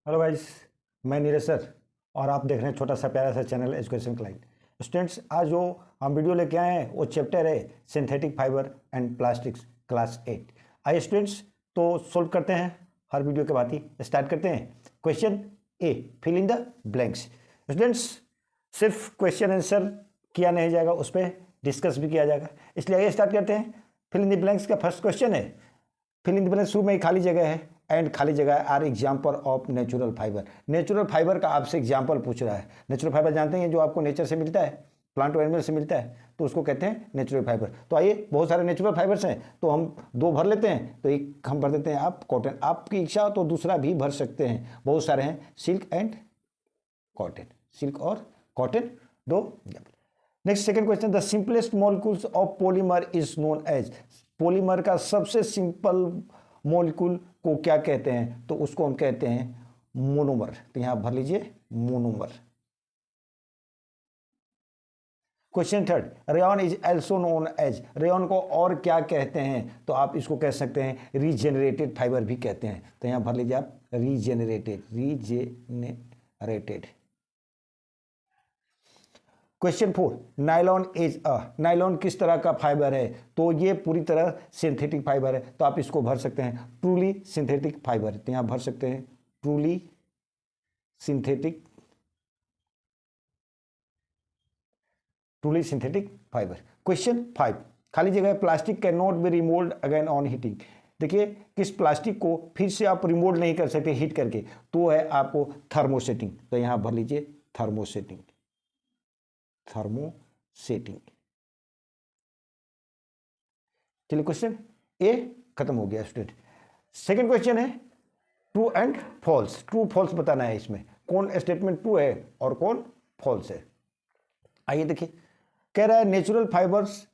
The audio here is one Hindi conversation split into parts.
हेलो गाइस, मैं नीरज सर और आप देख रहे हैं छोटा सा प्यारा सा चैनल एजुकेशन क्लाइंट। स्टूडेंट्स, आज जो हम वीडियो लेके आए हैं वो चैप्टर है synthetic fibre and plastics class 8। आइए स्टूडेंट्स, तो सोल्व करते हैं हर वीडियो के बाद ही। स्टार्ट करते हैं। Question A, fill in the blanks. Students, सिर्फ क्वेश्चन आंसर किया नहीं जाएगा, उस पर डिस्कस भी किया जाएगा, इसलिए आइए स्टार्ट करते हैं। फिल इन द ब्लैंक्स का फर्स्ट क्वेश्चन है, फिल इन द ब्लैंक्स शुरू में ही खाली जगह है एंड खाली जगह are example of natural fibre. Natural fibre का आपसे एग्जाम्पल पूछ रहा है। नेचुरल फाइबर जानते हैं जो आपको नेचर से मिलता है, प्लांट और एनिमल से मिलता है, तो उसको कहते हैं नेचुरल फाइबर। तो आइए, बहुत सारे नेचुरल फाइबर्स हैं तो हम दो भर लेते हैं, तो एक हम भर देते हैं आप कॉटन। आपकी इच्छा हो तो दूसरा भी भर सकते हैं, बहुत सारे हैं, सिल्क एंड कॉटन, सिल्क और कॉटन दो। Next second question, the simplest molecules of polymer is known as. Polymer का सबसे सिंपल मॉलिक्यूल को क्या कहते हैं? तो उसको हम कहते हैं मोनोमर। तो यहां भर लीजिए monomer. Question third, rayon is also known as. Rayon को और क्या कहते हैं? तो आप इसको कह सकते हैं रीजेनरेटेड फाइबर भी कहते हैं। तो यहां भर लीजिए आप regenerated, regenerated. Question four, nylon is a. Nylon किस तरह का फाइबर है? तो ये पूरी तरह सिंथेटिक फाइबर है, तो आप इसको भर सकते हैं ट्रूली सिंथेटिक फाइबर। तो यहां भर सकते हैं truly synthetic, truly synthetic fibre. Question five, खाली जगह, plastic can not B remould again on heating. देखिए, किस प्लास्टिक को फिर से आप रिमोल्ड नहीं कर सकते हीट करके, तो है आपको थर्मोसेटिंग। तो यहां भर लीजिए थर्मोसेटिंग, थर्मोसेटिंग। चलिए, क्वेश्चन ए खत्म हो गया स्टूडेंट। सेकंड क्वेश्चन है true and false. True false बताना है, इसमें कौन स्टेटमेंट ट्रू है और कौन फॉल्स है। आइए देखिए, कह रहा है natural fibres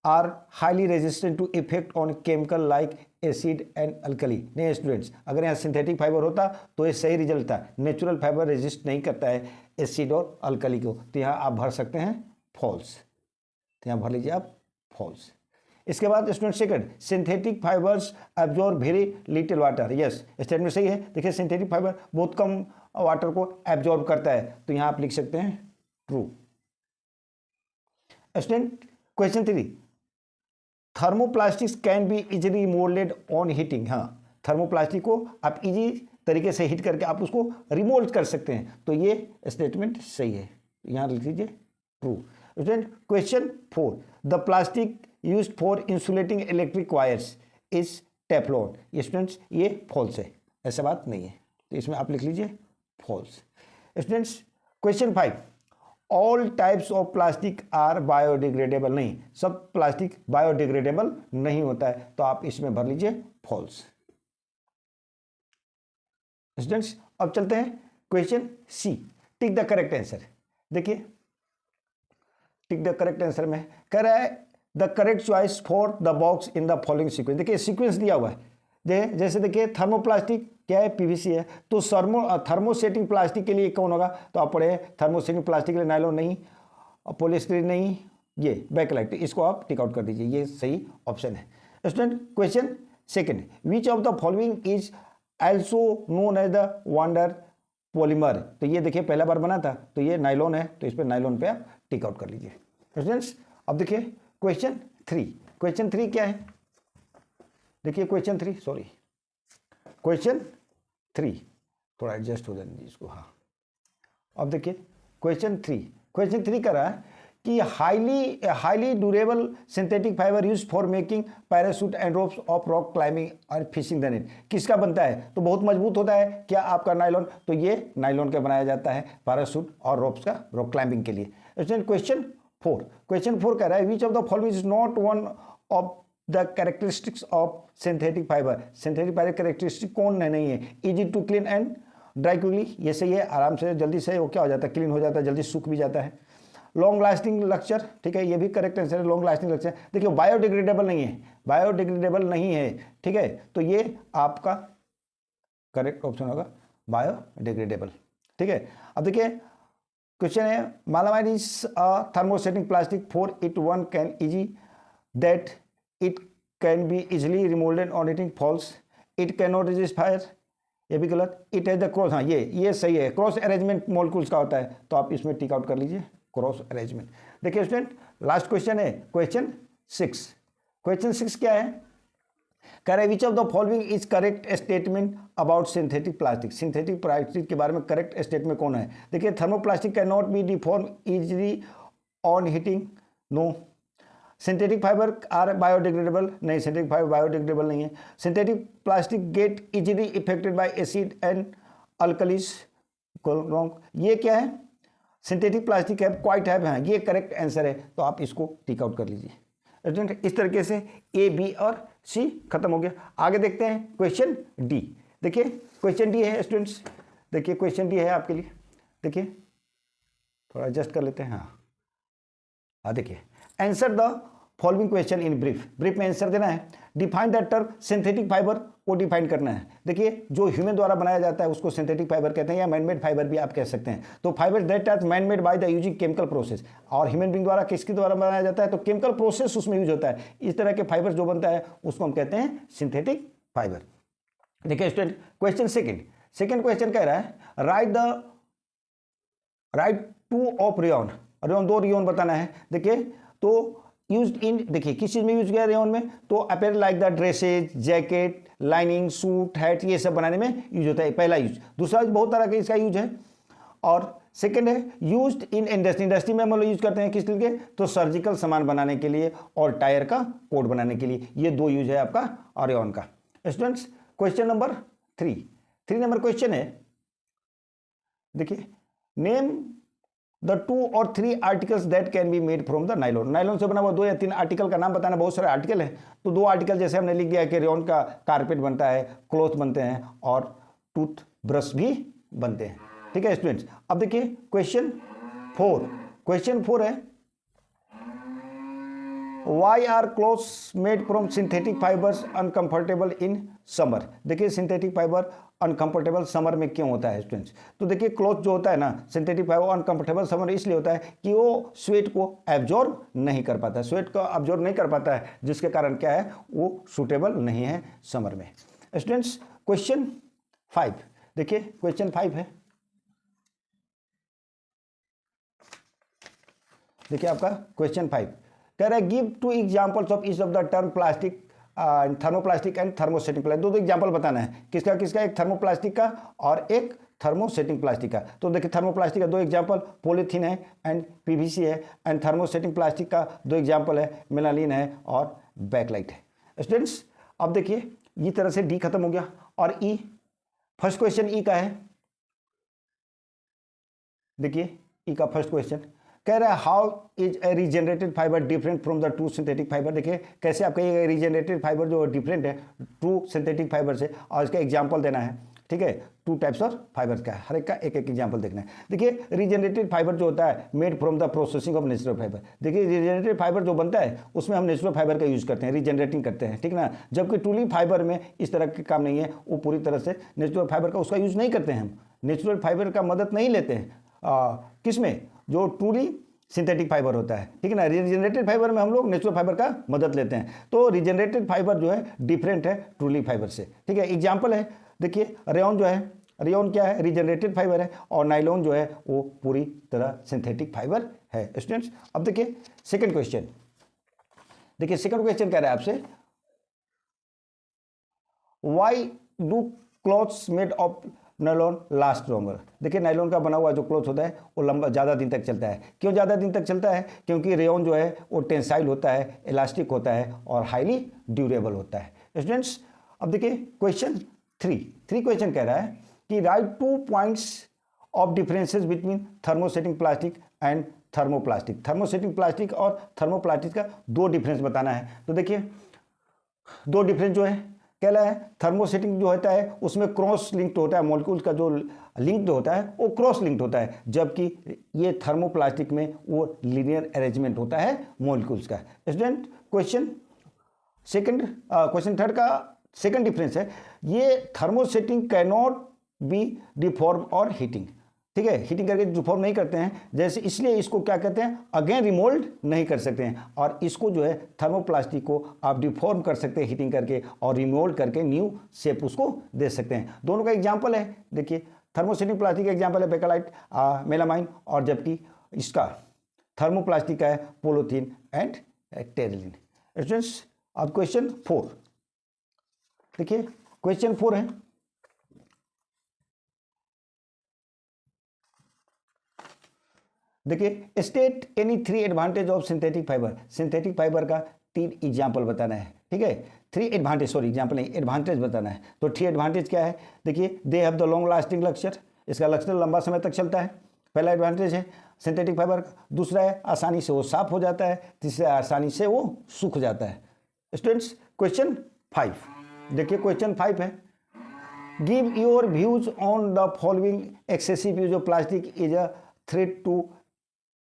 are highly resistant to effect on chemical like acid and alkali. नहीं स्टूडेंट्स, अगर यहाँ सिंथेटिक फाइबर होता तो ये सही रिजल्ट था। नेचुरल फाइबर रेजिस्ट नहीं करता है एसिड और अल्कली को, तो यहाँ आप भर सकते हैं फॉल्स। तो यहाँ भर लीजिए आप फॉल्स। इसके बाद student second, synthetic fibres absorb very little water. Yes, statement सही है। देखिए, सिंथेटिक फाइबर बहुत कम वाटर को एब्जॉर्ब करता है, तो यहाँ आप लिख सकते हैं true. Student question three, thermoplastics can be easily moulded on heating. हाँ, थर्मोप्लास्टिक को आप इजी तरीके से हीट करके आप उसको रिमोल्ड कर सकते हैं, तो ये स्टेटमेंट सही है। यहां लिख लीजिए true. Student question four, the plastic used for insulating electric wires is Teflon. ये स्टूडेंट्स ये फॉल्स है, ऐसा बात नहीं है, तो इसमें आप लिख लीजिए false. Students question five, all types of plastic are biodegradable. नहीं, सब प्लास्टिक बायोडिग्रेडेबल नहीं होता है, तो आप इसमें भर लीजिए फॉल्स। स्टूडेंट्स अब चलते हैं question C, tick the correct answer. देखिए, टिक द करेक्ट आंसर में कह रहा है the correct choice for the box in the following sequence. देखिए, सीक्वेंस दिया हुआ है, जैसे देखिए थर्मोप्लास्टिक क्या है, पीवीसी है, तो थर्मोसेटिंग प्लास्टिक के लिए कौन होगा? तो आप पढ़े थर्मोसेटिंग प्लास्टिक के लिए नायलॉन नहीं, पॉलीस्टीरीन नहीं, ये बैकलाइट, इसको आप टिक आउट कर दीजिए, ये सही ऑप्शन है। Student question second, which of the following is also known as the wonder polymer. तो ये देखिए पहला बार बना था, तो ये नायलॉन है, तो इस पर नायलॉन पे आप टिक आउट कर लीजिए। स्टूडेंट्स अब देखिए क्वेश्चन थ्री। क्वेश्चन थ्री क्या है? देखिए question three, sorry question three, थोड़ा एडजस्ट हो जाए इसको। हाँ, अब देखिए क्वेश्चन थ्री। क्वेश्चन थ्री कर रहा है कि highly durable synthetic fibre use for making parachute and ropes of rock climbing और फिशिंग द नेट। किसका बनता है? तो बहुत मजबूत होता है क्या आपका नायलॉन? तो ये नायलॉन का बनाया जाता है पैराशूट और रोप्स का रॉक क्लाइंबिंग के लिए। क्वेश्चन फोर, क्वेश्चन फोर कह रहा है which of the following is not one of the characteristics of synthetic fibre. Synthetic fibre characteristic कौन नहीं है? Easy to clean and dry quickly, ये सही है, आराम से जल्दी से वो क्या हो जाता है, क्लीन हो जाता है, जल्दी सूख भी जाता है। लॉन्ग लास्टिंग लक्चर, ठीक है, ये भी करेक्ट आंसर है, लॉन्ग लास्टिंग लक्चर। देखिए बायोडिग्रेडेबल नहीं है, बायोडिग्रेडेबल नहीं है, ठीक है, तो ये आपका करेक्ट ऑप्शन होगा बायोडिग्रेडेबल, ठीक है। अब देखिए क्वेश्चन है melamine is a thermosetting plastic for it one can easy that it can be easily remolded on heating. False. It cannot resist fire. ये भी गलत। इट हैज द क्रॉस, हाँ ये सही है, क्रॉस अरेंजमेंट मॉलिक्यूल्स का होता है, तो आप इसमें टिक आउट कर लीजिए क्रॉस अरेंजमेंट। देखिए स्टूडेंट लास्ट क्वेश्चन है क्वेश्चन 6। क्वेश्चन 6 क्या है, कह रहे which of the following is correct statement about synthetic plastic. Synthetic plastic के बारे में करेक्ट स्टेटमेंट कौन है। देखिए thermoplastic can not be deform easily on heating, no. Synthetic fibre are biodegradable, नहीं सिंथेटिक फाइबर बायोडिग्रेडेबल नहीं है। Synthetic plastic get easily affected by acid and alkalis, wrong. ये क्या है, सिंथेटिक प्लास्टिक है क्वाइट है, हाँ ये करेक्ट आंसर है, तो आप इसको टिक आउट कर लीजिए। इस तरीके से ए बी और सी खत्म हो गया। आगे देखते हैं क्वेश्चन डी। देखिए क्वेश्चन डी है स्टूडेंट्स, देखिए क्वेश्चन डी है आपके लिए, देखिए थोड़ा एडजस्ट कर लेते हैं। हाँ देखिए, answer the following question in brief. Brief में आंसर देना है। Define the term synthetic fibre को डिफाइन करना है। देखिए जो ह्यूमन द्वारा बनाया जाता है उसको सिंथेटिक फाइबर कहते हैं, या मैनमेड फाइबर भी आप कह सकते हैं। तो fibre that are manmade by the using chemical process, और ह्यूमन बींग द्वारा किसके द्वारा बनाया जाता है, तो केमिकल प्रोसेस उसमें यूज होता है। इस तरह के फाइबर जो बनता है उसको हम कहते हैं सिंथेटिक फाइबर। देखिए स्टूडेंट क्वेश्चन सेकेंड क्वेश्चन कह रहा है right two of rayon, rayon 2 rayon बताना है। देखिए तो यूज्ड इन, देखिए किस चीज में यूज किया रेयन में, तो appear like the dresses, jacket, lining, suit, hat, ये सब बनाने में यूज होता है, पहला यूज। दूसरा बहुत तरह का इसका यूज है। और सेकंड है यूज्ड इन इंडस्ट्री, इंडस्ट्री में हम लोग यूज करते हैं किस लिए, तो सर्जिकल सामान बनाने के लिए और टायर का कोट बनाने के लिए। ये 2 यूज है आपका रेयन का। Students question number 3 number question है, देखिए name the 2 or 3 articles that can be made from the nylon. Nylon से बना हुआ 2 या 3 आर्टिकल का नाम बताना। बहुत सारे आर्टिकल हैं, तो 2 आर्टिकल जैसे हमने लिख दिया कि रेयन का कारपेट बनता है, क्लॉथ बनते हैं और टूथ ब्रश भी बनते हैं। ठीक है स्टूडेंट्स, अब देखिए क्वेश्चन 4 है why are clothes made from synthetic fibres uncomfortable in summer. देखिए सिंथेटिक फाइबर अनकंफर्टेबल समर में क्यों होता है स्टूडेंट्स, तो देखिए क्लॉथ जो होता है ना सिंथेटिक फाइबर अनकंफर्टेबल समर इसलिए होता है कि वो स्वेट को एब्जॉर्ब नहीं कर पाता, स्वेट को एब्जॉर्ब नहीं कर पाता है, जिसके कारण क्या है वो सूटेबल नहीं है समर में। स्टूडेंट्स क्वेश्चन 5, देखिए क्वेश्चन 5 है, देखिए आपका क्वेश्चन 5 कह रहा है give 2 examples of each of the term plastic, thermoplastic and thermosetting plastic. 2 example बताना है, किसका, एक थर्मोप्लास्टिक का और एक थर्मोसेटिंग प्लास्टिक का। तो देखिए थर्मोप्लास्टिक का 2 एग्जांपल पॉलीथीन है एंड पीवीसी है, एंड थर्मोसेटिंग प्लास्टिक का 2 एग्जांपल है मेलानिन है और बैकलाइट है। स्टूडेंट्स अब देखिए ये तरह से डी खत्म हो गया, और ई फर्स्ट क्वेश्चन ई का है, देखिए ई का फर्स्ट क्वेश्चन कह रहा है how is a regenerated fibre different from the 2 synthetic fibre. देखिए कैसे आपका ये रीजनरेटेड फाइबर जो डिफरेंट है 2 सिंथेटिक फाइबर से, और इसका एग्जांपल देना है। ठीक है 2 टाइप्स ऑफ फाइबर्स का है, हर एक का एक एग्जांपल देखना है। देखिए रीजनरेटेड फाइबर जो होता है made from the processing of natural fibre. देखिए रीजनरेटेड फाइबर जो बनता है उसमें हम नेचुरल फाइबर का यूज करते हैं, रीजनरेटिंग करते हैं, ठीक ना। जबकि ट्रूली फाइबर में इस तरह के काम नहीं है, वो पूरी तरह से नेचुरल फाइबर का उसका यूज नहीं करते हैं, हम नेचुरल फाइबर का मदद नहीं लेते हैं किसमें, जो ट्रूली सिंथेटिक फाइबर होता है, ठीक है ना। रिजनरेटेड फाइबर में हम लोग नेचुरल फाइबर का मदद लेते हैं, तो रिजनरेटेड फाइबर जो है डिफरेंट है ट्रूली फाइबर से। ठीक है एग्जांपल है, देखिए रेयन जो है, रेयन क्या है, रिजनरेटेड फाइबर है, और नाइलॉन जो है वो पूरी तरह सिंथेटिक फाइबर है। स्टूडेंट्स अब देखिए सेकंड क्वेश्चन, देखिए सेकंड क्वेश्चन कह रहा है आपसे why do clothes made of nylon last longer. देखिए नाइलॉन का बना हुआ जो क्लॉथ होता है वो लंबा ज़्यादा दिन तक चलता है। क्यों ज़्यादा दिन तक चलता है, क्योंकि रेयन जो है वो टेंसाइल होता है, इलास्टिक होता है और हाईली ड्यूरेबल होता है। स्टूडेंट्स अब देखिए क्वेश्चन 3 क्वेश्चन कह रहा है कि right 2 points of differences between thermosetting plastic and thermoplastic. Thermosetting plastic और थर्मोप्लास्टिक का 2 डिफरेंस बताना है। तो देखिए 2 डिफरेंस जो है क्या है, थर्मोसेटिंग जो होता है उसमें क्रॉस लिंक्ड होता है, मॉलिक्यूल्स का जो लिंक्ड होता है वो क्रॉस लिंक्ड होता है, जबकि ये थर्मोप्लास्टिक में वो लीनियर अरेंजमेंट होता है मॉलिक्यूल्स का। स्टूडेंट क्वेश्चन थर्ड का सेकंड डिफरेंस है, ये thermosetting can not be deform और हीटिंग। ठीक है, हीटिंग करके डिफॉर्म नहीं करते हैं, जैसे इसलिए इसको क्या कहते हैं, अगेन रिमोल्ड नहीं कर सकते हैं। और इसको जो है थर्मोप्लास्टिक को आप डिफॉर्म कर सकते हैं हीटिंग करके और रिमोल्ड करके न्यू शेप उसको दे सकते हैं। दोनों का एग्जाम्पल है, देखिए थर्मोसेटिंग प्लास्टिक का एग्जाम्पल है बेकेलाइट, मेलामाइन, और जबकि इसका थर्मोप्लास्टिक का है पोलोथीन एंड टेरिलिन। स्टूडेंट्स अब क्वेश्चन 4 देखिए, क्वेश्चन 4 है, देखिए state any 3 advantage of synthetic fibre. Synthetic fibre का 3 एग्जाम्पल बताना है, ठीक है, 3 एडवांटेज, सॉरी एग्जाम्पल नहीं, एडवांटेज बताना है। तो 3 एडवांटेज क्या है, देखिए they have the long lasting lustre, इसका लक्चर लंबा समय तक चलता है, पहला एडवांटेज है सिंथेटिक फाइबर का। दूसरा है आसानी से वो साफ हो जाता है, तीसरा आसानी से वो सूख जाता है। स्टूडेंट्स क्वेश्चन 5 देखिए, क्वेश्चन 5 है, give your views on the following, excessive use of plastic is a threat to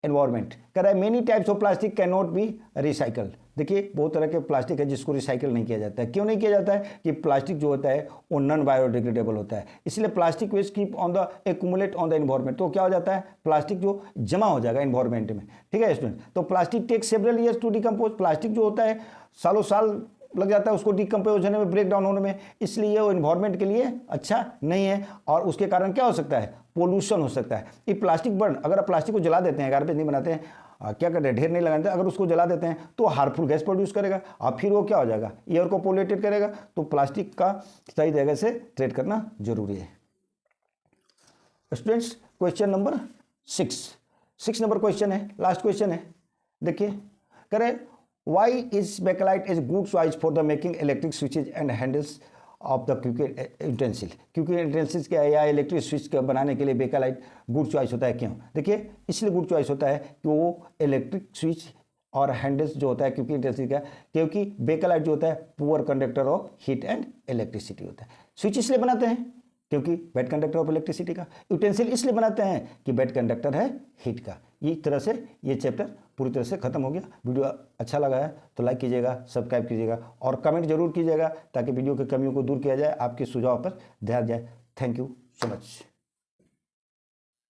environment. कह रहा है many types of plastic can not be recycle. देखिए बहुत तरह के प्लास्टिक है जिसको रिसाइकल नहीं किया जाता है। क्यों नहीं किया जाता है कि प्लास्टिक जो होता है वो नॉन बायोडिग्रेडेबल होता है, इसलिए plastic waste keep on the accumulate on the environment. तो क्या हो जाता है, प्लास्टिक जो जमा हो जाएगा एनवायरमेंट में, ठीक है स्टूडेंट। तो plastic take several years to decompose, plastic जो होता है सालों साल लग जाता है उसको डिकम्पोज होने में, ब्रेक डाउन होने में, इसलिए वो इन्वायरमेंट के लिए अच्छा नहीं है। और उसके कारण क्या हो सकता है, पोल्यूशन हो सकता है। ये प्लास्टिक बर्न, अगर आप प्लास्टिक को जला देते हैं, गार्बेज नहीं बनाते हैं, क्या करते हैं, ढेर नहीं लगाते, अगर उसको जला देते हैं तो हार्मफुल गैस प्रोड्यूस करेगा और फिर वो क्या हो जाएगा, एयर को पोल्यूटेड करेगा। तो प्लास्टिक का सही जगह से ट्रीट करना जरूरी है। Students question number 6 number question है, लास्ट क्वेश्चन है, देखिए करें Why is bakelite is good choice for the making electric switches and handles of the cooking utensil? क्योंकि utensils क्या है या इलेक्ट्रिक स्विच का बनाने के लिए बेकेलाइट गुड चॉइस होता है। क्यों, देखिए इसलिए गुड चॉइस होता है कि वो इलेक्ट्रिक स्विच और हैंडल्स जो होता है क्योंकि यूटेंसिल का, क्योंकि बेकेलाइट जो होता है poor conductor of heat and electricity होता है। स्विच इसलिए बनाते हैं क्योंकि बेड कंडक्टर ऑफ इलेक्ट्रिसिटी का, यूटेंसिल इसलिए बनाते हैं कि बेड कंडक्टर है हीट का। ये तरह से ये चैप्टर पूरी तरह से खत्म हो गया। वीडियो अच्छा लगा है तो लाइक कीजिएगा, सब्सक्राइब कीजिएगा और कमेंट जरूर कीजिएगा ताकि वीडियो की कमियों को दूर किया जाए, आपके सुझाव पर ध्यान जाए। Thank you so much.